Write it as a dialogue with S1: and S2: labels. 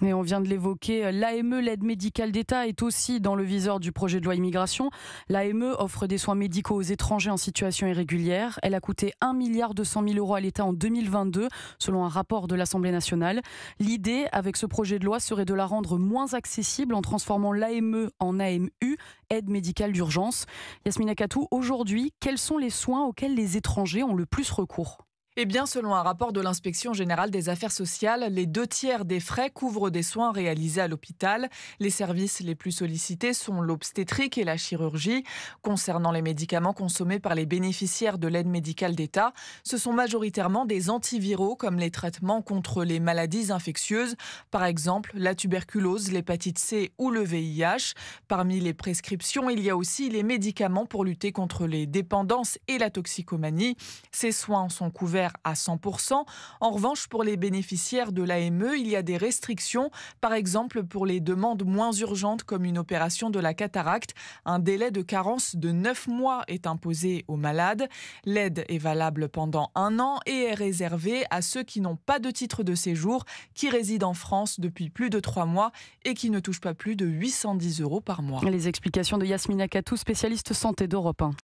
S1: Et on vient de l'évoquer, l'AME, l'aide médicale d'État, est aussi dans le viseur du projet de loi immigration. L'AME offre des soins médicaux aux étrangers en situation irrégulière. Elle a coûté 1,2 milliard € à l'État en 2022, selon un rapport de l'Assemblée nationale. L'idée, avec ce projet de loi, serait de la rendre moins accessible en transformant l'AME en AMU, aide médicale d'urgence. Yasmina Katou, aujourd'hui, quels sont les soins auxquels les étrangers ont le plus recours ?
S2: Eh bien, selon un rapport de l'Inspection générale des affaires sociales, les 2 tiers des frais couvrent des soins réalisés à l'hôpital. Les services les plus sollicités sont l'obstétrique et la chirurgie. Concernant les médicaments consommés par les bénéficiaires de l'aide médicale d'État, ce sont majoritairement des antiviraux comme les traitements contre les maladies infectieuses, par exemple la tuberculose, l'hépatite C ou le VIH. Parmi les prescriptions, il y a aussi les médicaments pour lutter contre les dépendances et la toxicomanie. Ces soins sont couverts à 100%. En revanche, pour les bénéficiaires de l'AME, il y a des restrictions. Par exemple, pour les demandes moins urgentes comme une opération de la cataracte, un délai de carence de 9 mois est imposé aux malades. L'aide est valable pendant 1 an et est réservée à ceux qui n'ont pas de titre de séjour, qui résident en France depuis plus de 3 mois et qui ne touchent pas plus de 810 € par mois.
S1: Les explications de Yasmina Katou, spécialiste santé d'Europe 1.